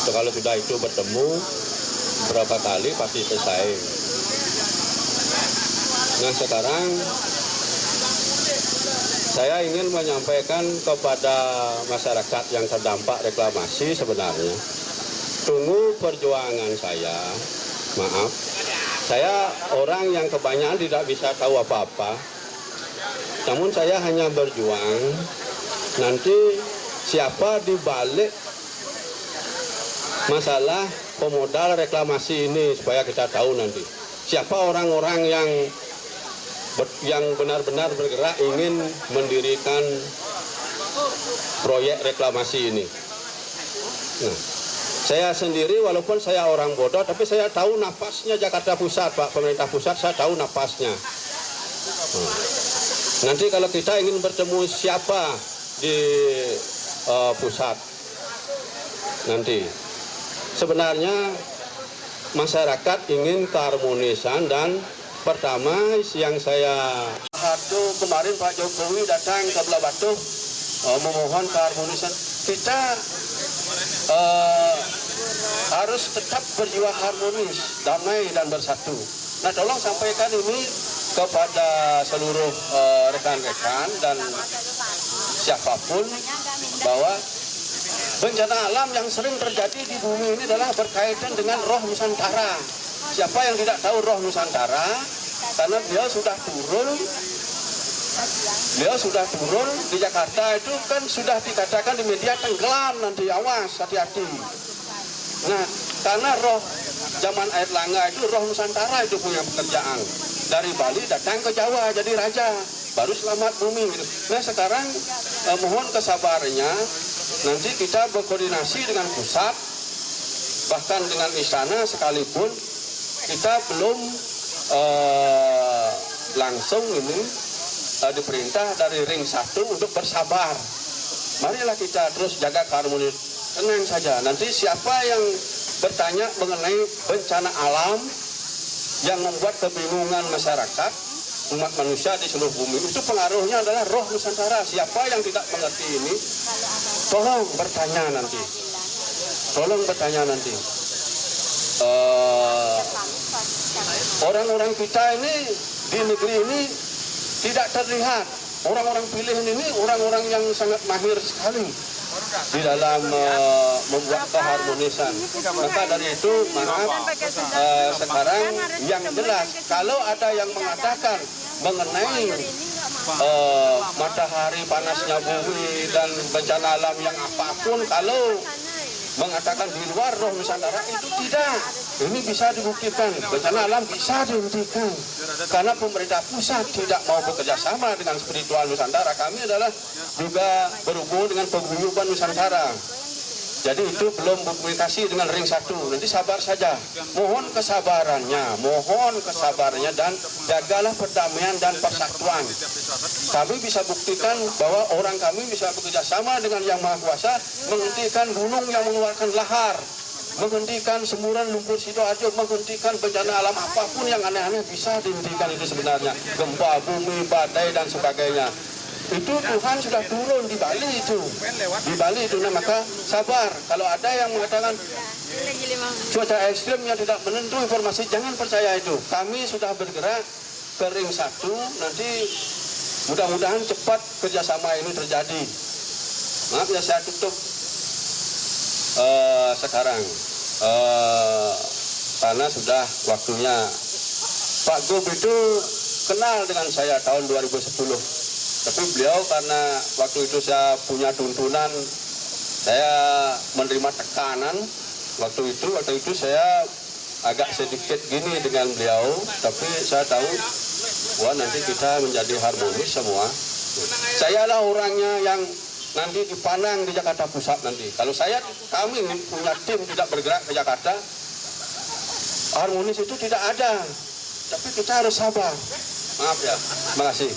Kalau sudah itu bertemu berapa kali pasti selesai. Nah sekarang saya ingin menyampaikan kepada masyarakat yang terdampak reklamasi sebenarnya, tunggu perjuangan saya. Maaf, saya orang yang kebanyakan tidak bisa tahu apa-apa, namun saya hanya berjuang. Nanti siapa di balik masalah pemodal reklamasi ini supaya kita tahu nanti siapa orang-orang yang benar-benar bergerak ingin mendirikan proyek reklamasi ini. Nah, saya sendiri walaupun saya orang bodoh, tapi saya tahu napasnya Jakarta Pusat, Pak. Pemerintah pusat saya tahu napasnya. Nanti kalau kita ingin bertemu siapa di pusat, nanti sebenarnya masyarakat ingin keharmonisan dan pertama yang saya kemarin Pak Jokowi datang ke Belah Batu memohon keharmonisan. Kita harus tetap berjiwa harmonis, damai dan bersatu. Nah tolong sampaikan ini kepada seluruh rekan-rekan dan siapapun bahwa bencana alam yang sering terjadi di bumi ini adalah berkaitan dengan roh Nusantara. Siapa yang tidak tahu roh Nusantara? Karena beliau sudah turun di Jakarta itu kan sudah dikatakan di media tenggelam, nanti awas, hati-hati. Nah, karena roh zaman air langga itu roh Nusantara itu punya pekerjaan. Dari Bali datang ke Jawa jadi raja, baru selamat bumi gitu. Nah sekarang mohon kesabarannya, nanti kita berkoordinasi dengan pusat, bahkan dengan istana sekalipun, kita belum langsung ini diperintah dari ring 1 untuk bersabar. Marilah kita terus jaga keharmonisan, tenang saja. Nanti siapa yang bertanya mengenai bencana alam yang membuat kebingungan masyarakat, umat manusia di seluruh bumi, itu pengaruhnya adalah roh Nusantara. Siapa yang tidak mengerti ini, tolong bertanya nanti. Tolong bertanya nanti. Orang-orang kita ini di negeri ini tidak terlihat. Orang-orang pilihan ini orang-orang yang sangat mahir sekali di dalam membuat keharmonisan. Maka dari itu, maaf, sekarang yang jelas, kalau ada yang mengatakan mengenai matahari panasnya bumi dan bencana alam yang apapun, kalau mengatakan di luar roh Nusantara, itu tidak. Ini bisa dibuktikan, bencana alam bisa dihentikan. Karena pemerintah pusat tidak mau bekerja sama dengan spiritual Nusantara. Kami adalah juga berhubung dengan paguyuban Nusantara. Jadi itu belum berkomunikasi dengan ring 1. Nanti sabar saja. Mohon kesabarannya dan jagalah perdamaian dan persatuan. Kami bisa buktikan bahwa orang kami bisa bekerja sama dengan Yang Maha Kuasa menghentikan gunung yang mengeluarkan lahar, menghentikan semburan lumpur Sidoarjo, menghentikan bencana alam apapun yang aneh-aneh bisa dihentikan itu sebenarnya. Gempa bumi, badai dan sebagainya. Itu Tuhan sudah turun di Bali itu. Nah, maka sabar. Kalau ada yang mengatakan cuaca ekstrim yang tidak menentu informasi, jangan percaya itu. Kami sudah bergerak ke ring 1, nanti mudah-mudahan cepat kerjasama ini terjadi. Maaf ya, saya tutup sekarang karena sudah waktunya. Pak Gub itu kenal dengan saya tahun 2010. Tapi beliau karena waktu itu saya punya tuntunan, saya menerima tekanan. Waktu itu saya agak sedikit gini dengan beliau, tapi saya tahu wah nanti kita menjadi harmonis semua. Saya lah orangnya yang nanti dipandang di Jakarta Pusat nanti. Kalau kami punya tim tidak bergerak ke Jakarta, harmonis itu tidak ada. Tapi kita harus sabar. Maaf ya, terima kasih.